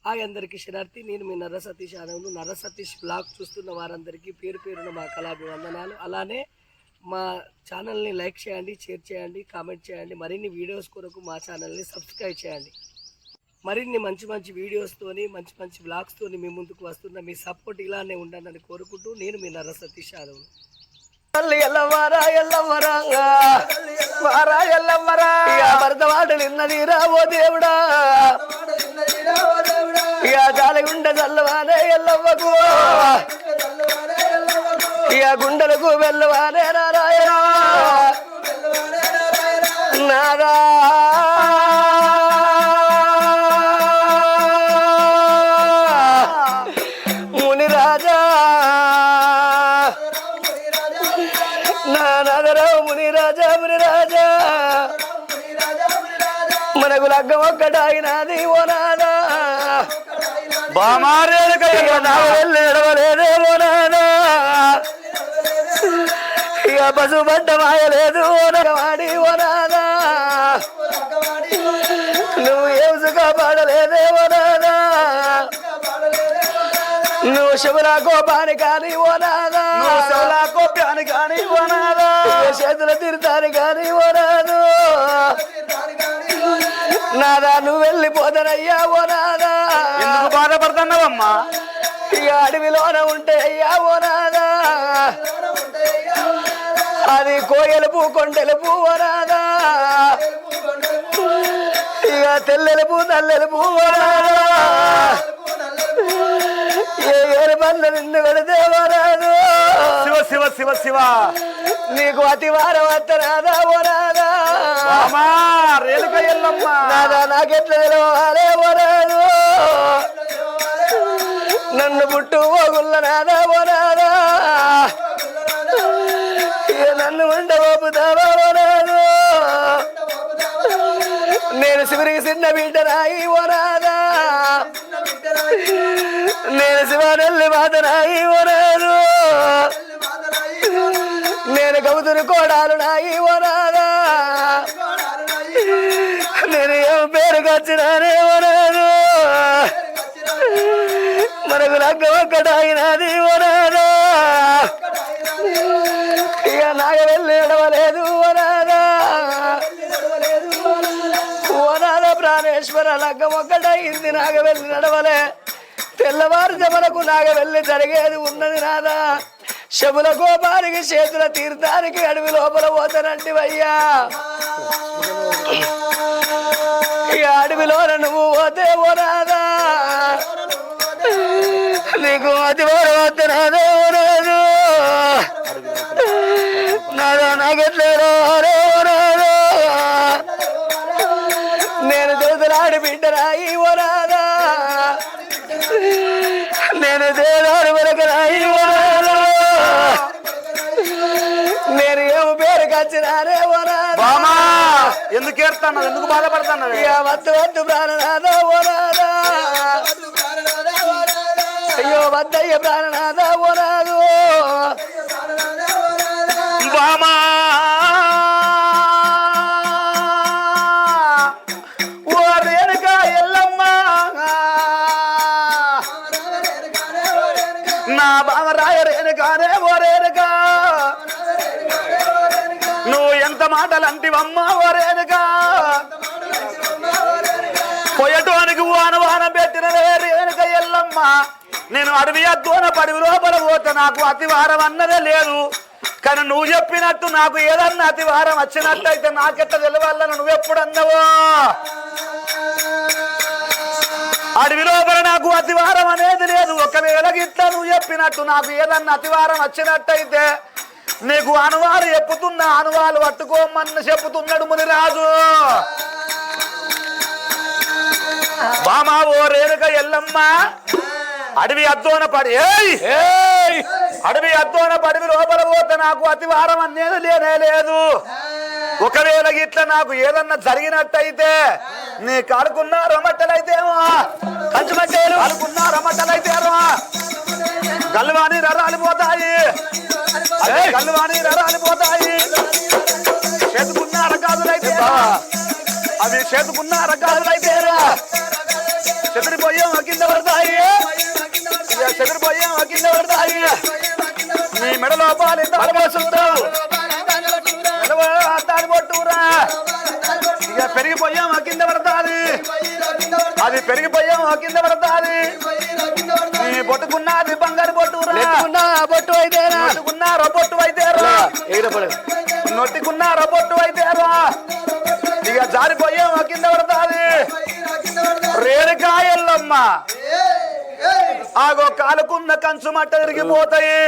Hi అందరికీ శనార్థి. నేను మీ నర్ర సతీష్ యాదవ్ను. నర్ర సతీష్ బ్లాగ్ చూస్తున్న వారందరికీ పేరు పేరున మా కళాభివందనాలు. అలానే మా ఛానల్ని లైక్ చేయండి, షేర్ చేయండి, కామెంట్ చేయండి. మరిన్ని వీడియోస్ కొరకు మా ఛానల్ని సబ్స్క్రైబ్ చేయండి. మరిన్ని మంచి మంచి వీడియోస్తోని మంచి మంచి బ్లాగ్స్తోని మీ ముందుకు వస్తున్న మీ సపోర్ట్ ఇలానే ఉండాలని కోరుకుంటూ నేను మీ నర్ర సతీష్ యాదవ్ను. భరతవాడలు ఇన్నదిరా ఓ దేవుడా, ఇక జాలగుండె చల్లవానే ఎల్లవ్వకు, ఇక గుండెలకు వెళ్ళవానే నారాయణ నారా మునిరాజా నాదరావు మునిరాజా మునిరాజా మనకు లగ్గం ఒక్కటాయినది ఓ నాదా నడవలేదే ఓ నాదా ఇక పశు పడ్డ మాయలేదు ఓనవాడి ఓ నాదా నువ్వు ఏం సుఖపడలేదే ఓ నాదా నువ్వు శివులా కోపాని కానీ ఓ నాదా శివులా కోపాని కానీ ఓ నాదా చేతుల తీర్థాని కానీ ఓ నాదు నాదా నువ్వు వెళ్ళిపోతానయ్యా ఓ నాదా ఎందుకు బాధపడుతున్నావమ్మా ఇక అడవిలోన ఉంటే అయ్యా ఓ నాదా అది కోయలుపు కొండెలుపు ఓ నాదా ఇక తెల్లెలుపు నల్లెలుపు ఓ నాదా ఏరు పనులు నిన్ను పెడితే ఓ నాదు శివ శివ శివ శివ నీకు అతి వారం వత్తనాదా ఓ నాదా రేణుక ఎల్లమ్మ నాదా నాకెట్లా తెలవాలే ఓ నాదు నన్ను పుట్టు ఓగుల్ల నాదా ఓ నాదా నన్ను ఉండ ఓపుతావా ఓ నాదు నేను శివరికి చిన్న బిడ్డరాయి ఓ నాదా నేను శివనల్లి మాతరాయి ఓ నాదు నేను గౌతురు కోడాలు నాయి ఓ నాదా నేను ఏం పేరు వచ్చినానే ఓ నాదు మనకు లగ్గం ఒక్కటాయినది ఓ నాదా ఇక నాగవెల్లి నడవలేదు ఓ నాదా ఓ నాదా ప్రాణేశ్వర లగ్గం ఒక్కటయింది నాగవెల్లి నడవలే తెల్లవారు మనకు నాగవెల్లి జరిగేది ఉన్నది నాదా శబుల కోపానికి చేతుల తీర్థానికి అడవి లోపల పోతానంటివయ్యా ఇక అడవిలోన నువ్వు పోతే ఓ నాదా నీకు అతి పోతే నాదే ఓ నాదు నాదా నాకెట్లేదో అరే ఓ నాదు నేను దోతలాడి బిడ్డరాయి ఓ నాదా నేను దేదాడు వెలకరాయి ఓ నాదు నేను ఏమి పేరు కచ్చినారే ఓ నాదా ఎందుకు ఏడుతున్నావు ఎందుకు బాధపడుతున్నావు ఇక వద్దు వద్దు ప్రాణనాథ ఓ నాదా అయ్యో వద్దయ్య ప్రాణనాథ ఓ నాదు బామా ఓ రేణుక ఎల్లమ్మ నా బామరాయ రేణుకానే ఓ రేణుక నువ్వు ఎంత మాటలు అంటివమ్మా ఓ రేణుక పోయటానికి వాన పెట్టిన రేణుక ఎల్లమ్మ నేను అడవి అద్దోన పడివి లోపల పోతే నాకు అతివారం అన్నదే లేదు కానీ నువ్వు చెప్పినట్టు నాకు ఏదన్నా అతివారం వచ్చినట్టయితే నాకెట్ట తెలవాలని నువ్వెప్పుడు అన్నావో అడవి లోపల నాకు అతివారం అనేది లేదు. ఒకవేళ గిట్లా నువ్వు చెప్పినట్టు నాకు ఏదన్నా అతివారం వచ్చినట్టయితే నీకు అనువాలు చెప్పుతున్నా అనువాలు పట్టుకోమని చెప్పుతున్నాడు మునిరాజు. బామా ఓ రేణుక ఎల్లమ్మ అడవి అద్దోన పడి అడవి అద్దోన పడివి లోపల పోతే నాకు అతివారం అనేది లేనే లేదు. ఒకవేళ గిట్లా నాకు ఏదన్నా జరిగినట్టయితే నీ కాడుకున్న రమట్టలైతేమో కంచుమట్టేలు అనుకున్న రమట్టలైతేమో గల్వాని రరాలిపోతాయి, గల్వాని రరాలిపోతాయి. చేతుకున్న రకాదులైతే అవి చేతుకున్న రకాదులైతేరా చెదిరిపోయాం కింద పడతాయి చెదిరిపోయాం కింద పడతాయి నీ మెడలో పాలి తాళమోసుకుంటావు తాడి పొట్టురా ఇక పెరిగిపోయాం కింద పడతాది అది పెరిగిపోయాం కింద పడతాది నీ పొట్టుకున్నది బంగారు పొట్టురా బొట్టు అయితే నొట్టుకున్నా రొబొట్టు అయితే నొట్టుకున్నా రొబొట్టు అయితే ఇక జారిపోయాం కింద పడతాది రేణుకాయల్లమ్మ ఆగో కాలుకున్న కంచు మట్ట తిరిగిపోతాయి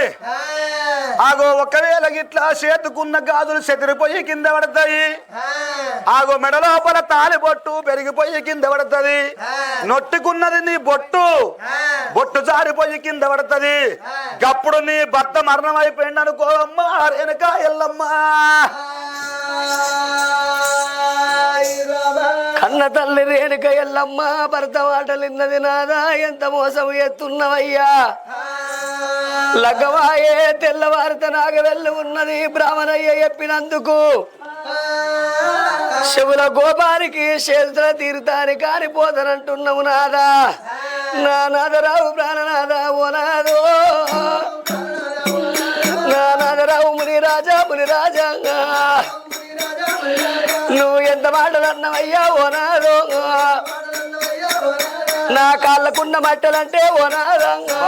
ఆగో ఒకవేళ గిట్లా చేతుకున్న గాజులు చెదిరిపోయి కింద పడతాయి ఆగో మెడ లోపల తాలి బొట్టు పెరిగిపోయి కింద పడుతుంది నొట్టుకున్నది నీ బొట్టు బొట్టు జారిపోయి కింద పడుతుంది గప్పుడు నీ భర్త మరణం అయిపోయింది అనుకో అమ్మా రేణుకా ఎల్లమ్మా కన్న తల్లి రేణుక ఎల్లమ్మ భర్త మాటలిన్నది నాదా ఎంత మోసం ఎత్తున్నవయ్యా లగ్గవాయే తెల్లవారిత నాగవెల్లి ఉన్నది బ్రాహ్మణయ్య చెప్పినందుకు శివుల గోపానికి చేతుల తీరుతాని కానిపోతానంటున్నావు నాదా నా నాదరావు ప్రాణనాథ ఓ నాదో నా నాదరావు మునిరాజా నువ్వు ఎంత మాటలన్నవయ్యా ఓ నాదో నా కాళ్ళకున్న మట్టలంటే ఓ నాదంగా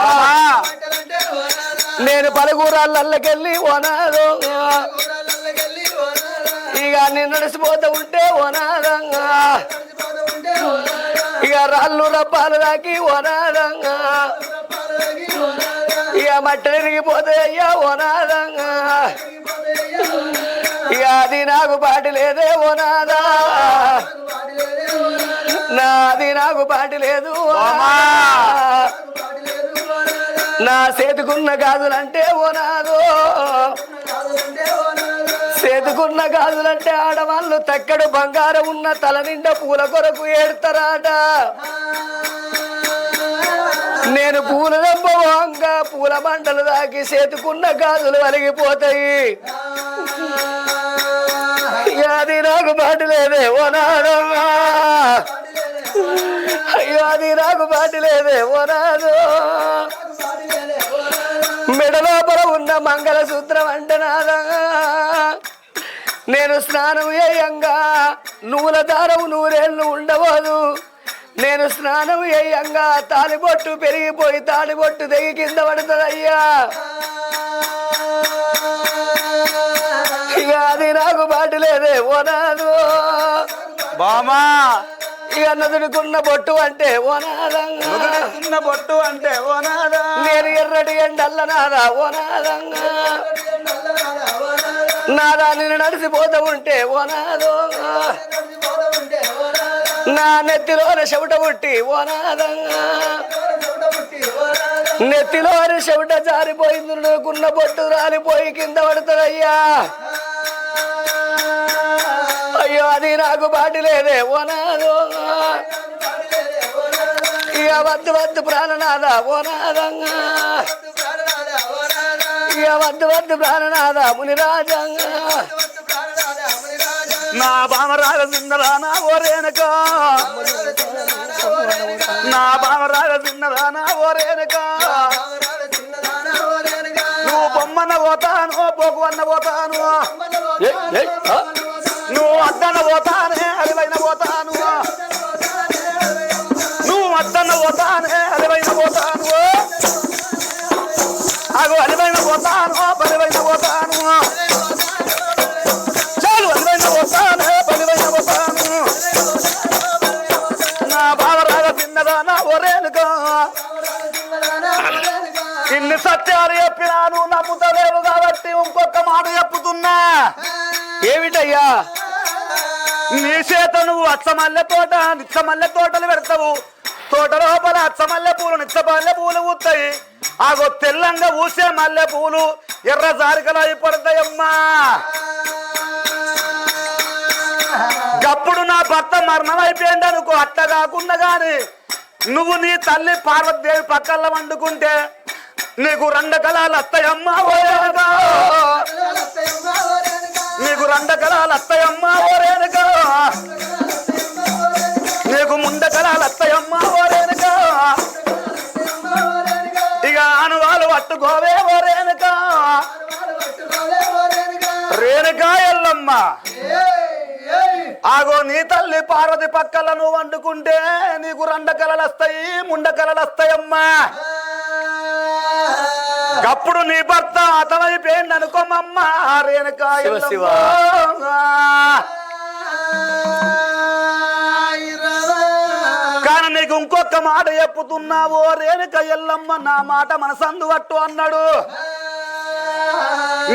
నేను పలుగురాళ్ళకెళ్ళి ఓ నాదో ఇక నేను నడిచిపోతూ ఉంటే ఓ నాదంగా ఇక రాళ్ళు రప్పాలు దాకి ఓ నాదంగా ఇక మట్టలు ఇరిగిపోతే అయ్యా ఓ నాదంగా ఇక అది నాకు పాటి లేదే ఓ నాదా నాది నాకు పాటి లేదు నా చేతుకున్న గాజులంటే ఓ నాదో చేతుకున్న గాజులంటే ఆడవాళ్ళు తక్కడు బంగారం ఉన్న తల నిండా పూల కొరకు ఏడతారాట నేను పూల దెబ్బ పూల మంటలు దాకి చేతుకున్న గాజులు వలిగిపోతాయి అది నాకు పాటి లేదే ఓ నాదో అయ్యో అది నాకు పాటి లేదే ఓ నాదో మెడ లోపల ఉన్న మంగళసూత్రం అంటే నాదా నేను స్నానం చేయంగా నూల దారము నూరేళ్ళు ఉండవదు నేను స్నానం చేయంగా తాలిబొట్టు పెరిగిపోయి తాలిబొట్టు తెగి కింద పడుతుందయ్యా ఇక అది నాకు పాటు లేదే ఓ నాదు బామా ఇక నదుడుకున్న బొట్టు అంటే ఓ నాదంగా బొట్టు అంటే ఓ నాదా నేను ఎర్రటి ఎండల్ల నాదా ఓ నాదంగా నాదా నేను నడిచిపోతూ ఉంటే ఓ నాదో నా నెత్తిలోన చెవుట పుట్టి ఓ నాదంగా నెత్తిలోని చెవుట జారిపోయింది నువ్వుకున్న బొట్టు రాలిపోయి కింద పడుతుందయ్యా అయ్యో అది నాకు పాటి లేదే ఓ నాదో ఇక వద్దు ప్రాణనాథ ఓ నాదంగా ఇక వద్దు ప్రాణనాథ మునిరాజంగా నా బామరాగ సిందరానా ఓరేనకా నా బామరాగ సిందరానా ఓరేనకా నువ్వు బొమ్మన పోతాను పోకు అన్న పోతాను నువ్వు అద్దన్న పోతానే అలివైన పోతాను నువ్వు అద్దన్న పోతానే అలివైన పోతాను అగో అలివైన పోతాను పలివైన పోతాను చాలు అలివైన పోతానే పలివైన పోతాను నా బావరాగ తిన్నదా నా ఒరేనుగా ఇన్ని సత్యాలు చెప్పినాను నమ్ముతలేవు కాబట్టి ఇంకొక మాట చెప్పుతున్నా ఏమిటయ్యా నీ చేత నువ్వు అచ్చమల్లె తోట నిచ్చమల్లె తోటలు పెడతావు తోట లోపల అచ్చమల్లె పూలు నిచ్చమల్లె పూలు ఊతాయి ఆగో తెల్లంగా ఊసే మల్లె పూలు ఎర్ర జారికలు అయిపడతాయమ్మా గప్పుడు నా భర్త మరణం అయిపోయింది అనుకో అట్ట కాకుండా గాని నువ్వు నీ తల్లి పార్వతీదేవి పక్కల్లో వండుకుంటే నీకు 2 కళాలు వస్తాయమ్మా ఓరేనుగా నీకు 2 కళాలు వస్తాయమ్మా ఓరేనుగా నీకు 3 కళాలు వస్తాయమ్మా ఓరేనుగా ఎల్లమ్మ ఆగో నీ తల్లి పార్వతి పక్కల నువ్వు వండుకుంటే నీకు రండ కలలు వస్తాయి ముండ కలలు వస్తాయమ్మా అప్పుడు నీ భర్త అతమైపోయింది అనుకోమమ్మా రేణుకా ఎల్లమ్మ కానీ నీకు ఇంకొక మాట చెప్పుతున్నావు రేణుక ఎల్లమ్మ నా మాట మనసందు పట్టు అన్నాడు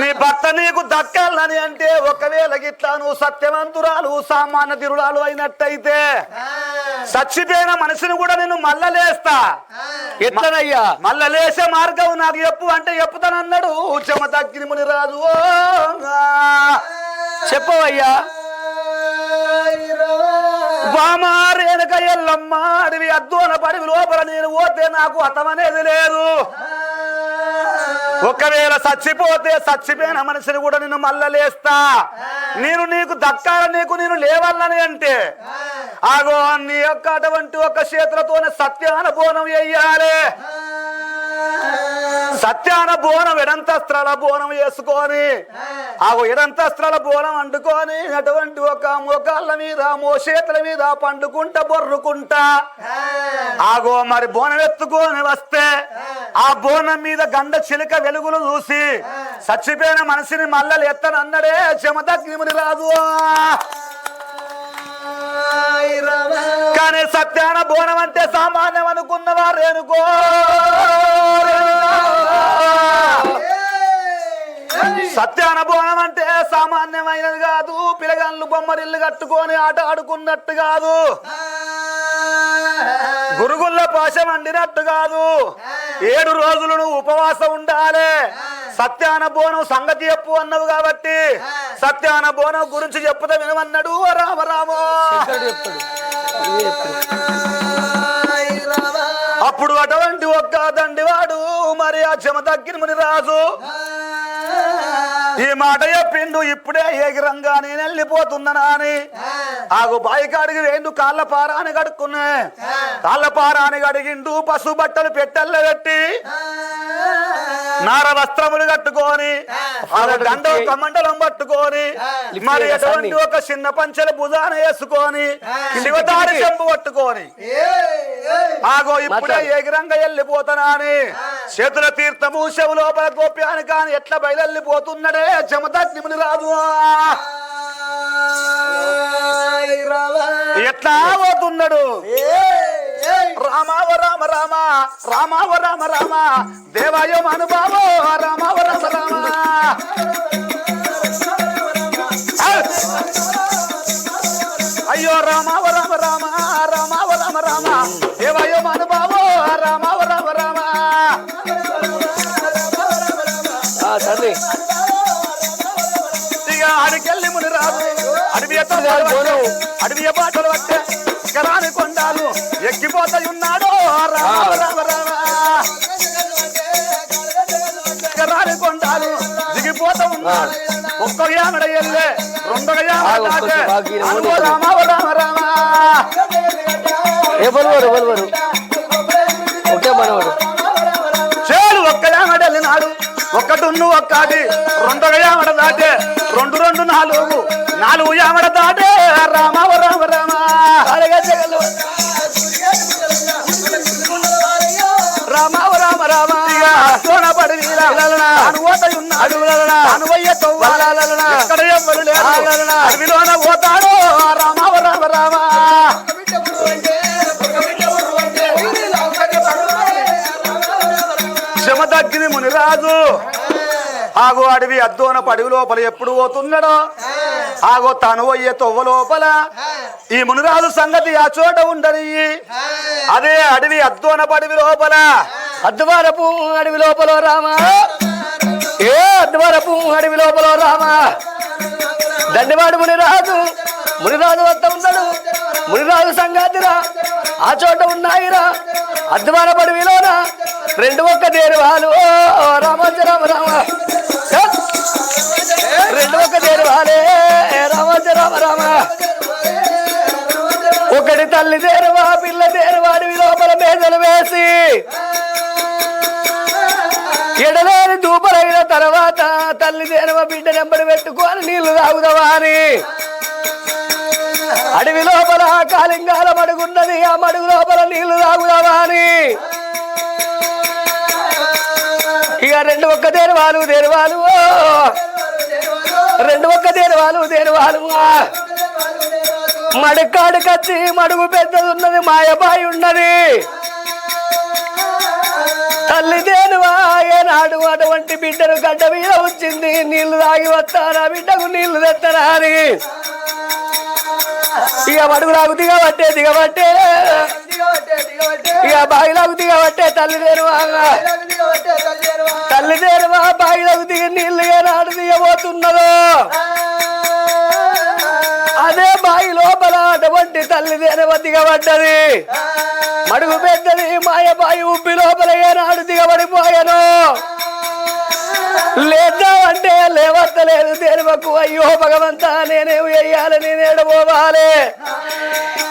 నీ భర్త నీకు దక్కాలని అంటే ఒకవేళ గిట్లా నువ్వు సత్యవంతురాలు సామాన్య తిరుడాలు అయినట్టయితే చచ్చిపోయిన మనిషిని కూడా నేను మల్లలేస్తా ఎట్లనయ్యా మల్లలేసే మార్గం నాకు చెప్పు అంటే చెప్పుతానన్నాడు చెమ తగ్గిని ముని రాజు చెప్పవయ్యా బామా రేణుక ఎల్లమ్మ అడవి అద్దోన పడివి లోపల నేను పోతే నాకు అతమనేది లేదు ఒకవేళ చచ్చిపోతే చచ్చిపోయిన మనిషిని కూడా నేను మల్లలేస్తా నేను నీకు దక్కాల నేను లేవాలని అంటే ఆగో నీ యొక్క అటువంటి ఒక చేతులతోనే సత్యాన బోనం వేయాలి సత్యాన బోనం ఎడంతస్త్రాల బోనం వేసుకొని ఆగో ఎడంతస్త్రాల బోనం వండుకొని అటువంటి ఒక మోకాళ్ళ మీద మోచేతుల మీద పండుకుంటా బొర్రుకుంటా ఆగో మరి బోనం ఎత్తుకొని వస్తే ఆ బోనం మీద గండ చిలుక వెలుగులు చూసి చచ్చిపోయిన మనిషిని మల్లలు ఎత్తనన్నడే చెమతగ్నిముని రాదు కానీ సత్యాన బోనం అంటే సామాన్యం అనుకున్నవారు రేణుకో సత్యాన బోనం అంటే సామాన్యమైనది కాదు పిల్లగాళ్ళు బొమ్మరిల్లు కట్టుకొని ఆట ఆడుకున్నట్టు కాదు గురుగుళ్ళ పాశం వండినట్టు కాదు 7 రోజులు నువ్వు ఉపవాసం ఉండాలి సత్యాన బోనం సంగతి చెప్పు అన్నావు కాబట్టి సత్యాన బోనం గురించి చెప్పుతా వినమన్నాడు రామరామో అప్పుడు అటువంటి ఒక్క దండివాడు మరి ఆ చెమ తగ్గిన రాజు ఈ మాట చెప్పిండు ఇప్పుడే ఏగిరంగా నేను వెళ్ళిపోతున్నానా అని ఆగు బాయికాడికి వేండు కాళ్ళ పారాని కడుక్కున్నా కాళ్ళ పారాని కడిగిండు పశు బట్టలు పెట్టెల్లో పెట్టి నార వస్త్రములు కట్టుకొని దండ ఒక మండలం పట్టుకొని మరి ఎటువంటి ఒక చిన్న పంచెల భుజాన వేసుకొని శివతారి చెంపు పట్టుకొని ఆగో ఇప్పుడే ఏగిరంగా వెళ్ళిపోతానా అని చేతుల తీర్థము శివ లోపల గోప్యాన్ని కాని ఎట్లా బయలుపోతున్నాడే చెమతగ్నిముని రాదు ఎట్లా పోతున్నాడు రామావ రామ రామ రామావ రామ రామ దేవాయ మనుభావో రామావ రామ రామ అయ్యో రామావ రామ రామ రామావ రామ రామ దేవాయ మనుభావో రామావ రామ రామ తల్లి ఇక అడికెళ్ళి ముని రాదు అడవి బాటలు పట్టే కరాని కొండాలు ఎక్కిపోతాయి ఉన్నాడు రామ రామ రామ కరాని కొండాలు దిగిపోతా ఉన్నాడు ఒక్క యామడ ఎల్లే 2 యామడ రామ రామ రామ ఒకే మనవాడు చేడు ఒక్క యామడ వెళ్ళినాడు ఒక్కటున్ను ఒక్కటి 2 యామడ దాటే 2 2 4 యామడ దాటే రామ రామ రామ రామ రామ రామ సోనపడి ఎక్కడ ఎవ్వరు లేరు అడవిలోన పోతాడు రామ రామ రామ చెమతగ్గిని మునిరాజు ఆగో అడవి అద్దోన పడివి లోపల ఎప్పుడు పోతున్నాడో ఆగో తను అయ్యే తొవ్వ లోపల ఈ మునిరాజు సంగతి ఆ చోట ఉండని అదే అడవి అద్దోన పడివి లోపల అద్దువారపు అడవి లోపల రామ అద్దువారపు అడవి లోపల రామ దండివాడు మునిరాజు వద్ద ఉన్నాడు మునిరాజు సంగాతిరా ఆ చోట ఉన్నాయిరా అద్దువార పడివిలోన 2 ఒక్క దేరువాలు రామోజ రామ రామ 2 ఒక్క దేరువాలే రామోజ రామ రామ ఒకటి తల్లి దేరువా పిల్ల దేరువా అడవి లోపల మేజలు వేసి ఎడలేని దూపలైన తర్వాత తల్లి దేనవ బిడ్డ నెంబడి పెట్టుకొని నీళ్లు తాగుదావా అని అడవి లోపల కాలింగాల మడుగున్నది. ఆ మడుగు లోపల నీళ్లు తాగుదావా అని ఇక రెండు ఒక్క దేరువాలు రెండు ఒక్క దేరువాలు మడుకాడు కచ్చి మడుగు పెద్దది ఉన్నది. మాయబాయి ఉన్నది. తల్లి దేనువా ఏనాడు అటువంటి బిడ్డను గడ్డ మీద వచ్చింది. నీళ్లు తాగి వస్తారా బిడ్డకు నీళ్లు తెత్తరా అని ఇక మడుగులాగు దిగబట్టే ఇక బాయిలాగు దిగబట్టే తల్లి దేనువా బాయిలాగు దిగి నీళ్లు ఏనాడు దిగబోతున్నదో అదే బాయి లోపల అటువంటి తల్లి దేనవ దిగబడ్డది. మడుగు పెద్దది. మాయబాయి ఉబ్బి లోపల ఏనాడు దిగబడిపోయాను. లేద్దామంటే లేవత్తలేదు దేనివకు. అయ్యో భగవంతా నేనేం వెయ్యాలి, నేనేడబోవాలి,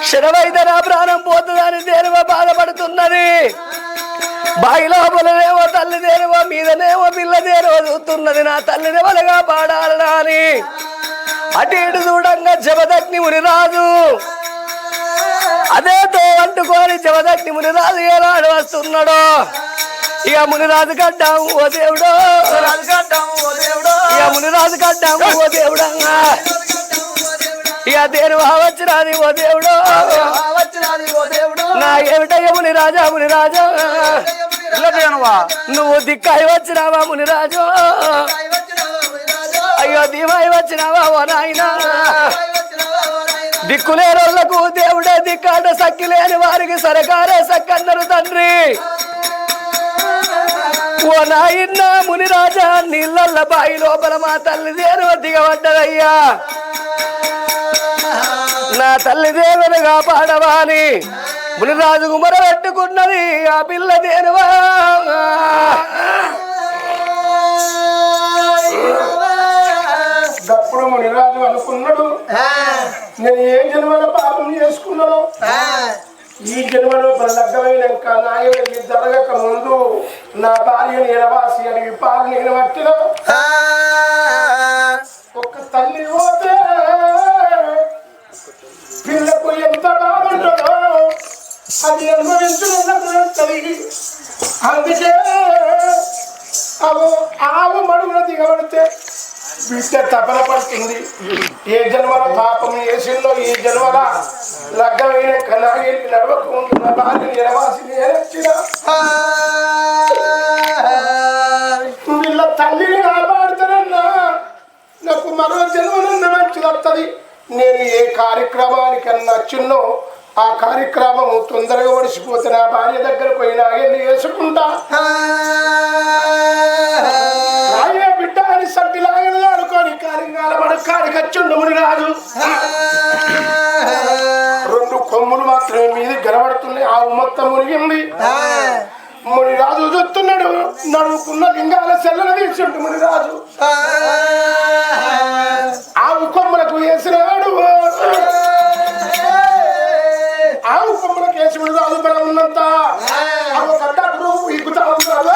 క్షణమైతే నా ప్రాణం పోతుందని దేనివ బాధపడుతున్నది. బాయి లోపలనేమో తల్లి దేనివ మీదనేమో పిల్ల దేనివ చూస్తున్నది. నా తల్లిని వలగా పాడాలనా అని అటు ఇటు చూడంగా జమదగ్ని మునిరాజు అదేతో అంటుకొని జమదగ్ని మునిరాజు ఏనాడు వస్తున్నాడో ఇక మునిరాజు కడ్డాము ఓ దేవుడో, ఇక మునిరాజు కడ్డాము ఓ దేవుడంగా, ఇక దేని వచ్చినది ఓ దేవుడో, నా ఏమిటయ్య మునిరాజా నువ్వు దిక్కాయి వచ్చినావా మునిరాజు, అయ్యో దీవాయి వచ్చినావా ఓ నాయనా, దిక్కులేరోళ్లకు దేవుడే దిక్కాట, సక్కిలేని వారికి సరకారే సక్కన్నారు తండ్రి. ఓ నాయన్న మునిరాజా నీళ్ళల్ల బాయి లోపల మా తల్లి దేనువ దిగబడ్డదయ్యా, నా తల్లి దేవుని కాపాడవా అని మునిరాజుకు మొరబెట్టుకున్నది ఆ పిల్ల దేనువా. అప్పుడు మునిరాజు అనుకున్నాడు, నేను ఏ జన్మల పాపం చేసుకున్నాను, ఈ జన్మలో లగ్గమైనాక నాయన జరగక ముందు నా భార్యను ఎడవాసి అడిగి పాలు నేను పట్టిన ఒక తల్లి పోతే పిల్లకు ఎంత బాగుంటుందో అది అనుభవించుకున్నది. అందుకే ఆవు మడుగున దిగబడితే బిడ్డ తపన పడుతుంది. ఏ జన్మల పాపం చేసిందో ఈ జన్మల లగ్గమైన కనాగిలి నడవకుండా భార్య నిరవాసి నేనొచ్చిన వీళ్ళ తల్లిని కాపాడుతానన్నా నాకు మరో జన్మనున్న మంచి వస్తుంది. నేను ఏ కార్యక్రమానికి నచ్చున్నో ఆ కార్యక్రమం తొందరగా ఒడిసిపోతే నా భార్య దగ్గర పోయి నాగేళ్ళు వేసుకుంటా. రాయే బిడ్డ అని సడ్డిలాగని ఆడుకొని కాలింగాల మడకాడికి వచ్చిండు మునిరాజు. రెండు కొమ్ములు మాత్రమే మీద గనబడుతున్నాయి. ఆవు మొత్తం మునిగింది. మునిరాజు చూస్తున్నాడు. నడుకున్న లింగాల సెల్లలు తీసిండు మునిరాజు. ఆవు కొమ్ములకు వేసినాడు. ఆవు కొమ్ములకు వేసి మునిరాజు బలం ఉన్నంత ఆవు కట్టకు ఈగుతా ఉన్నాడు.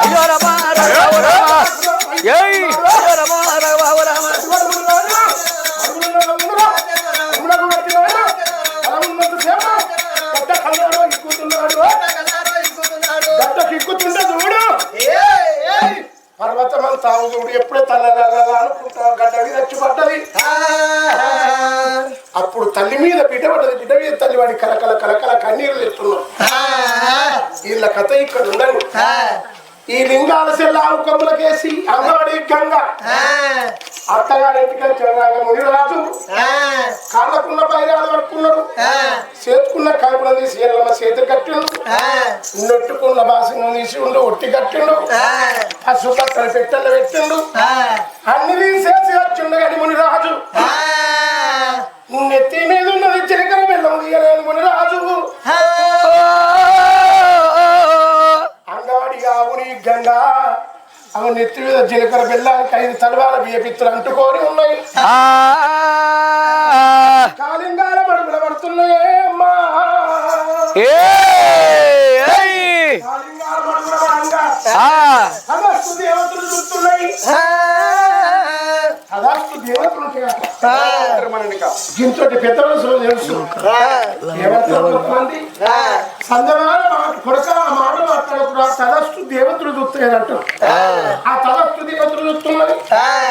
ఎక్కుతుంటే చూడు పర్వతమంతా చూడు ఎప్పుడే తల అనుకుంటా గడ్డ మీద వచ్చి పడ్డది. అప్పుడు తల్లి మీద బిడ్డ పడ్డది. బిడ్డ మీద తల్లి వాడి కలకల కన్నీరు తెస్తున్నాడు. వీళ్ళ కథ ఇక్కడ ఉండదు. ఈ లింగాల సెల్ల ఆవు కొమ్ములకేసి అంగవాడి గంగ అత్తగారింటికి వచ్చాక మునిరాజు కాళ్ళకున్న పైరాలు పడుకున్నాడు. చేతుకున్న కాకులను తీసి ఎల్లమ్మ చేతి కట్టిండు. నొట్టుకున్న బాసను తీసి ఉండు ఒట్టి కట్టిండు. పశువు పక్కన పెట్టెలు పెట్టిండు. అన్ని తీసేసి వచ్చిండు. కానీ మునిరాజు నెత్తి మీద ఉన్నది చిలకల బెల్లం తీయలేదు మునిరాజు. అంగవాడి ఆవుని గంగా ఆమె నెత్తి మీద జీలకర్ర బెల్లానికి 5 తలవాల బియ్యపిత్తులు అంటుకొని ఉన్నాయి. కాలింగాల మడుగుల పడుతున్నాయే అమ్మా. కాలింగాల మడుగుల తదాస్తు దేవతలు చూస్తున్నాయి తదాస్తు దేవతలు దీంతో పెద్ద మనుషులు తెలుసు ఏమంటారు కొంతమంది సందమాన కొరక ఆ మాట మాట్లాడకుండా తదస్తు దేవతలు చూస్తాయని అంటారు ఆ తదస్తు దేవతలు చూస్తున్నది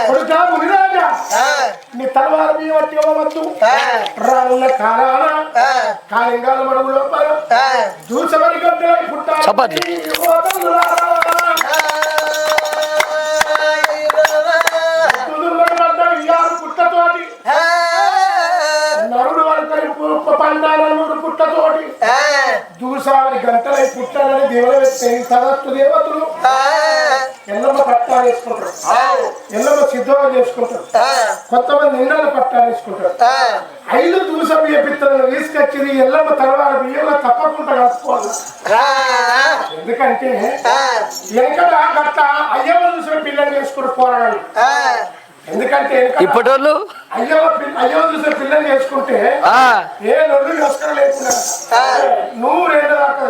కొడుక మునిరాజా నీ తలవారు మీ వట్టి ఇవ్వవద్దు రానున్న కాలాన కాలింగాల మడుగు లోపల దూసమని గడ్డలై పుట్టాలి పుట్టతోటి నరుడు వరకు పండాల నూరు పుట్టతోటి దూసారి గంటలై పుట్టాలని దేవుడు తదస్తు దేవతలు ఎల్లమ్మ పట్టాలు వేసుకుంటారు ఎల్లమ్మ సిద్ధంగా చేసుకుంటారు కొంతమంది నిండల పట్టాలు వేసుకుంటారు 5 దూస బియ్య పిత్తలను తీసుకొచ్చి ఎల్లమ్మ తర్వాత బియ్యంలో తప్పకుండా కలుసుకోవాలి ఎందుకంటే వెనకట గట్ట అయ్యమ్మ చూసిన పిల్లలు చేసుకుని పోరాడాలి ఎందుకంటే ఇప్పటోళ్ళు అయ్యో చూసిన పిల్లలు చేసుకుంటే ఏ నొల్లు నమస్కారం లేకుండా నువ్వు 2 దాకా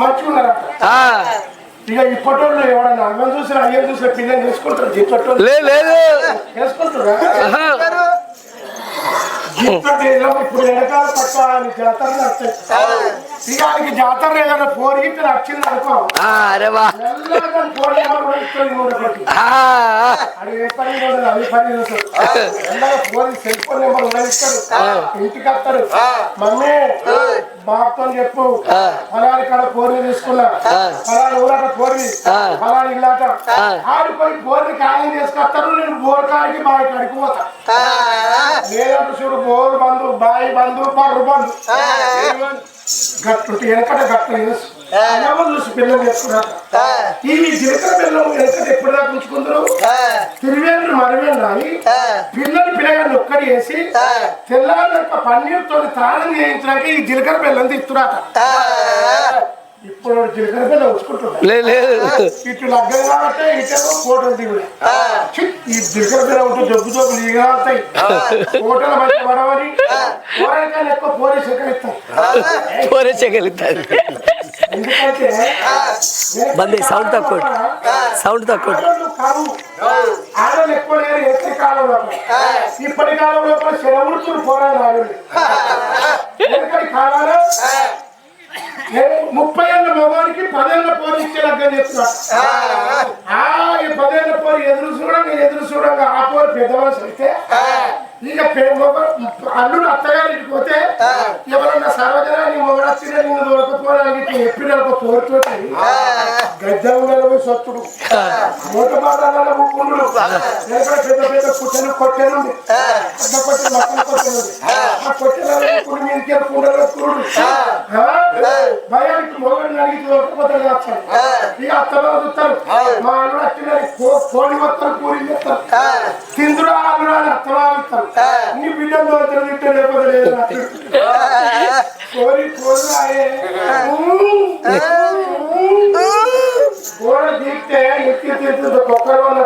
మంచిగా ఉన్నారట ఇక ఇప్పటోళ్ళు ఎవడన్నా అన్నం చూసిన అయ్యో చూసిన పిల్లలు చేసుకుంటారు ఇప్పటోళ్ళు లేదు చేసుకుంటారా ఇప్పుడు వెనకాల పక్క జాతరలు వస్తాయి ఇక ఆయనకి జాతర ఏదైనా పోరి ఇట్లా వచ్చింది అనుకో పోరి అది ఏ పని ఉండదు అది పని పోరి సెల్ ఫోన్ నెంబర్ ఇస్తారు ఇంటికి వస్తారు మమ్మీ బాబుతో చెప్పు ఫలాని కాడ పోరి తీసుకున్నా ఫలాని ఊరాట పోరి ఫలాని ఇల్లాట ఆడిపోయి పోరిని ఖాయం చేసుకొస్తారు నేను బోర్ కాడికి బావి కాడికి పోతా లేదంటే చూడు బోరు బంధు బాయి బంధు బర్రు బంధు గట్టు వెనకట గట్టు చూసి పిల్లలు చేసుకున్నారు ఈ జీలకర్ర బెల్లం వెనకట ఎప్పుడు దాకా ఉంచుకుందరు తిరివేళ్ళు మరివేళ్ళు రాని పిల్లలు పిల్లగాన్ని ఒక్కడి వేసి తెల్లారి పన్నీరుతో తాళం చేయించడానికి ఈ జీలకర్ర బెల్లం తీస్తురాట ఇప్పుడు జీలకర్ర బెల్లం ఉంచుకుంటున్నారు ఇటు లగ్గం కాబట్టి ఇటేమో ఫోటోలు దిగుడు ఈ జీలకర్ర బెల్లం ఉంటే జబ్బు జబ్బులు దిగలుగుతాయి ఫోటోలు మంచి పడవని పోరాటాలు ఎక్కువ పోరే సేకరిస్తారు ఎందుకంటే సౌండ్ తక్కువ ఆడలు ఎక్కువ లేరు ఎక్కడి కాలం లోపల ఇప్పటి కాలం లోపల శరవుడుతులు పోరాడు ఆడలు ఎక్కడి కాలంలో 30 ఏళ్ళ మగవానికి 10 ఏళ్ళ పోరు ఇచ్చే లగ్గం చెప్తున్నాడు 10 ఏళ్ళ పోరు ఎదురు చూడంగా ఆ పోరు పెద్దవాళ్ళు అయితే ఇక అల్లుడు అత్తగారికి పోతే ఎవరన్నా సర్వజనాన్ని మొగడచ్చినా నిన్ను దొరకపోవడానికి ఎప్పిడలకు పోరుతోటి గద్దె సొత్తుడు మూట మాటల కుండు పెద్ద పెద్ద కుట్టెలు కొట్టెలు పెద్ద కొట్టెలు మొక్కలు కొట్టెలు ఆ కొట్టెల కుడి మీదకి కుండలో కురుడు భయానికి మొగడిని అడిగి దొరకపోతే వస్తాడు ఇక అత్తలో చూస్తారు మా అల్లుడు వచ్చిన కోడి వస్తారు కూడి చేస్తారు తిందురా అల్లుడు అని అత్తలో ఇస్తారు నీ బిడ్డలు తింటే లేకపోతే లేదు కోరి కోరాయే గోడ తీస్తే ఎక్కి తీస్తుంది కొక్కల వల్ల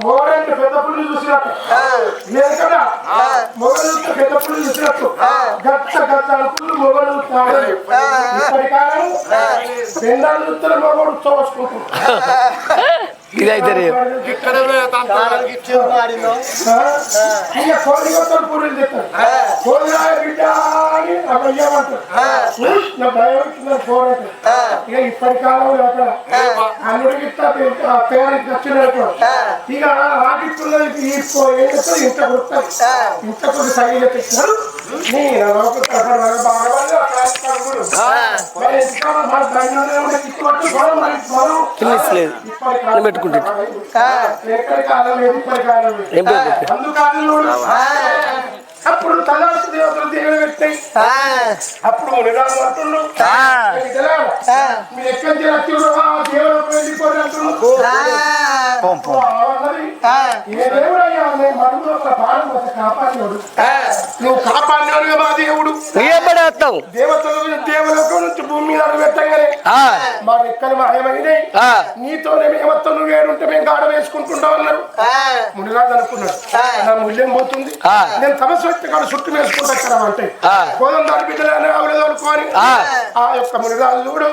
మొగడంటే పెద్ద పుల్లి చూసినట్టు లేదు కదా మొగడు పెద్ద పుల్లి చూసినట్టు గచ్చ గచ్చ పుల్లు మొగడు తాగలేదు ఇప్పటి కాలం పెండాలు చూస్తే మొగడు చూసుకుంటాడు ఇదైతే కోడి కొత్తలు పూరీలు చెప్తారు కోడి బిడ్డ అని అయ్యమంటారు నా భయం వచ్చిందని పోరాటం ఇక ఇప్పటి కాలంలో అక్కడ అన్నిటికి పేరుకి వచ్చినట్టు ఇక ఆటిస్తున్నది ఇంత కొడుతుంది ఇంత కొద్ది సైన్ చెప్పిస్తున్నారు పెట్టుకుంటే అప్పుడు తదాస్తు దేవతలు దేవుడు పెట్టాయి అప్పుడు మునిరాజు అంటుండ్రు మీరు ఎక్కడి దేవుడు వెళ్ళిపోయి ఏ దేవుడు అయ్యా మడుగులో ఒక బాణం కాపాడినోడు నువ్వు కాపాడినోడుగా మా దేవుడు దేవతలు దేవలోకం నుంచి భూమి మీద పెట్టగానే మా రెక్కలు మాయమైనాయి నీతోనే మేమత్తం నువ్వు వేరుంటే మేము గాడ వేసుకుంటుంటాం అన్నారు మునిరాజు అనుకున్నాడు నా మూల్యం పోతుంది నేను తమస్సు కాడ చుట్టూ వేసుకుంటా అంటే కోదం దాని బిడ్డలు ఆవిడ అనుకోని ఆ యొక్క మునిరాజు చూడు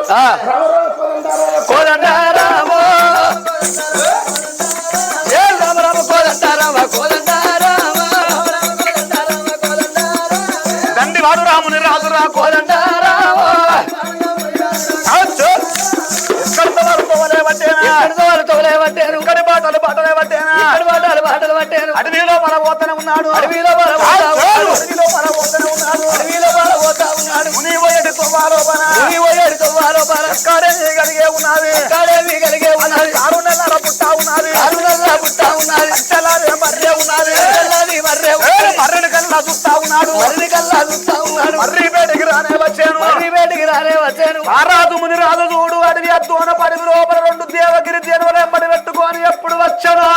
పోతనే ఉన్నాడు అడవిలో పడబోతా ఉన్నాడు ముని పోయేటి తొవ్వాలోపన ఎక్కడే కలిగే ఉన్నది కారునెల్లర పుట్టా ఉన్నది చలారే మర్రే ఉన్నది మర్రిని కల్లా చూస్తా ఉన్నాడు మర్రి బయటికి రానే వచ్చాను ఆరాజు ముని రాజు చూడు అడవి అద్దోన పడివి లోపల 2 దేవగిరి దేనులు ఎంబడి పెట్టుకొని ఎప్పుడు వచ్చాను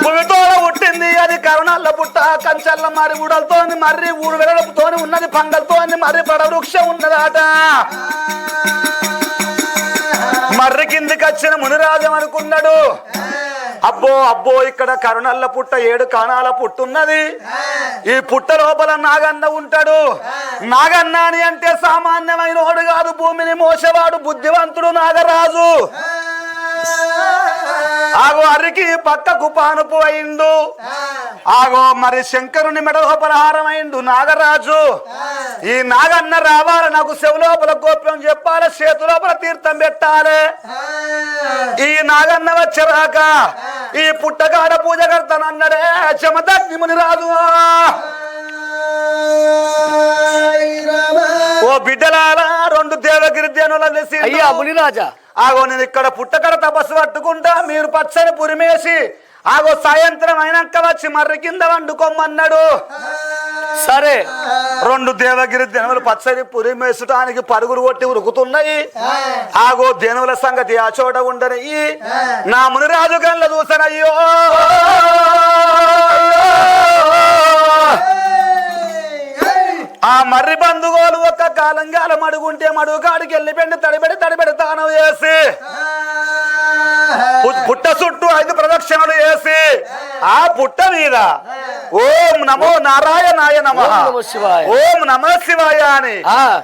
భూమితోడ పుట్టింది అది కరుణాల పుట్ట కంచల్ల మరి ఊడలతోని మర్రి ఊడు వెడలపుతోని ఉన్నది పంగలతోని మర్రి పడ వృక్షం ఉన్నదాట మర్రి కిందికి వచ్చిన మునిరాజం అనుకున్నాడు అబ్బో ఇక్కడ కరుణల్ల పుట్ట 7 కాణాల పుట్టున్నది ఈ పుట్ట లోపల నాగన్న ఉంటాడు నాగన్న అని అంటే సామాన్యమైన వాడు కాదు భూమిని మోసేవాడు బుద్ధివంతుడు నాగరాజు ఆగో అరికి పక్కకు పానుపు అయిండు ఆగో మరి శంకరుని మెడ లోపల హారమైండు నాగరాజు ఈ నాగన్న రావాలి నాకు చెవు లోపల గోప్యం చెప్పాలి చేతు లోపల తీర్థం పెట్టాలి ఈ నాగన్న వచ్చరాక ఈ పుట్టగాడ పూజ కడతానన్నాడే చెమదగ్ని ముని రాజు ఓ బిడ్డలారా 2 దేవగిరి దేనుల అయ్యా మునిరాజా ఆగో నేను ఇక్కడ పుట్టకడ తపస్సు పట్టుకుంటా మీరు పచ్చని పురిమేసి ఆగో సాయంత్రం అయినాక వచ్చి మర్రి కింద వండుకోమన్నాడు సరే 2 దేవగిరి దేనులు పచ్చని పురిమేసటానికి పరుగులు కొట్టి ఉరుకుతున్నాయి ఆగో దేనుల సంగతి ఆ చోట ఉండని నా మునిరాజు కళ్ళ చూసానయ్యో ఆ మర్రి బంధుగోలు ఒక్క కాలంగాలం అడుగుంటే మడుగాడికి వెళ్ళిపెండి తడిబెడి తానం వేసి పుట్ట చుట్టూ 5 ప్రదక్షిణలు వేసి ఆ పుట్ట మీద ఓం నమో నారాయణాయ నమః ఓం నమః శివాయ అని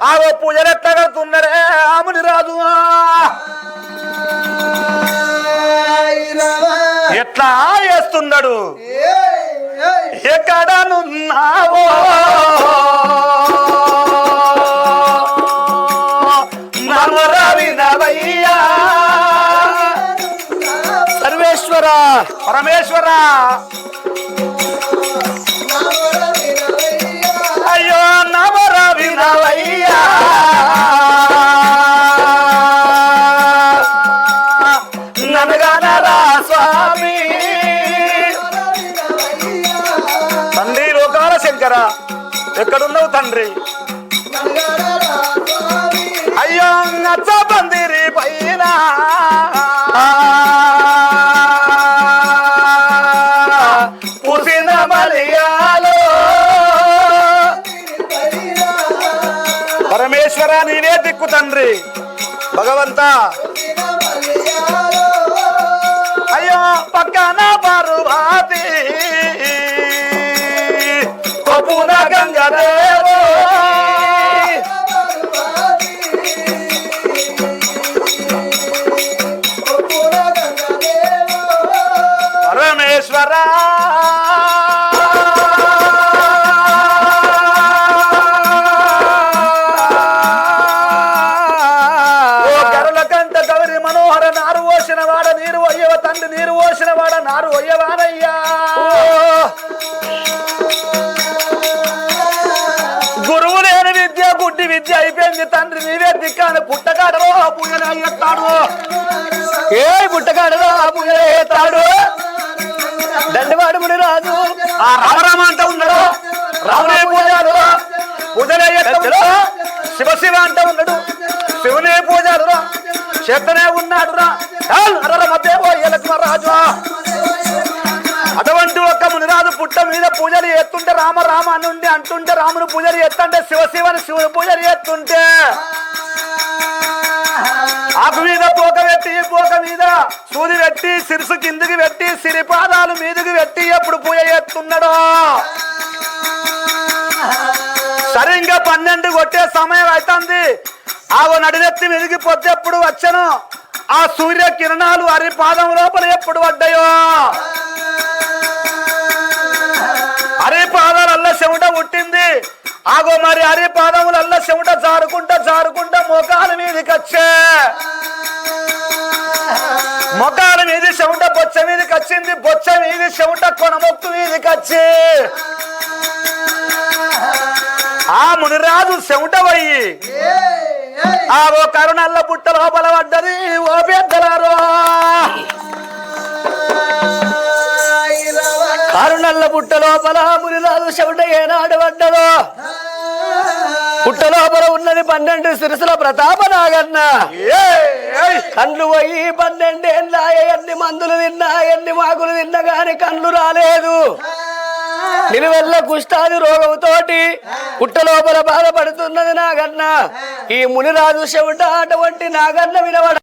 ఆ పూజలు ఎట్లా కడుతున్నారే ఆ మునిరాజు ఎట్లా వేస్తున్నాడు ఎక్కడనున్నావో సర్వేశ్వర పరమేశ్వర అయ్యో నమర వినవయ్యా ననగనరా స్వామి తండ్రి లోకాల శంకర ఎక్కడున్నావు తండ్రి అయ్యో నచ్చ పందిరి పైన పూసిన మలియాలో పరమేశ్వర నీవే దిక్కు తండ్రి భగవంత అయ్యో పక్కన పరువాతి కొప్పున గంగదేవో పరమేశ్వర గరుల కంట గౌరి మనోహర నారు ఓసిన వాడ నీరు అయ్యవ తండ్రి నీరు ఓసిన వాడ నారు అయ్యవానయ్యా గురువు లేని విద్య గుడ్డి విద్య అయిపోయింది తండ్రి నీవే దిక్కాను పుట్టగాడలో పూజలు అయ్యేస్తాడు పుట్టగాడలో పూజలు అయ్యేస్తాడు దండవాడు ముని రాజు ఆ రామరామ అంట ఉన్నాడు రామునే పూజలు పూజలు అయ్యేస్తాడు శివ అంట ఉన్నాడు శివునే పూజలు చేతనే ఉన్నాడు రాజు అటువంటి ఒక్క మునిరాజు పుట్ట మీద పూజలు ఎత్తుంటే రామ నుండి అంటుంటే రాముని పూజలు ఎత్తుంటే శివని శివుని పూజలు ఎత్తుంటే ఆకు మీద పోక మీద సూది పెట్టి సిరుసు కిందికి పెట్టి సిరిపాదాలు మీదకి పెట్టి ఎప్పుడు పూజ చేస్తున్నాడో సరిగ్గా 12 కొట్టే సమయం అవుతుంది ఆగో నడినెత్తి మీదకి పొద్దెప్పుడు వచ్చను ఆ సూర్య కిరణాలు అరిపాదం లోపల ఎప్పుడు పడ్డాయో అరిపాదాలల్ల చెమట పుట్టింది ఆగో మరి అరిపాదములల్ల చెమట జారుకుంటా మోకాల మీదకి వచ్చే మొగాల మీది చెవుట బొచ్చ మీదకి వచ్చింది, బొచ్చ మీది చెవుట కొనమొక్కు మీదకి వచ్చి ఆ మునిరాజు చెవుట పోయి ఆ ఓ కరుణల్ల పుట్ట లోపల పడ్డది. ఓ పెద్దలారో కరుణల్ల పుట్ట లోపల మునిరాజు చెవుట ఏనాడు పడ్డదో పుట్ట లోపల ఉన్నది 12 సిరసుల ప్రతాప నాగన్న. కండ్లు పోయి 12 ఏళ్ళ ఎన్ని మందులు తిన్నా ఎన్ని మాకులు తిన్నా గాని కండ్లు రాలేదు. నిలువెల్ల కుష్ఠాది రోగంతోటి పుట్ట లోపల బాధపడుతున్నది నాగన్న. ఈ మునిరాజు చెవుట అటువంటి నాగన్న వినవడ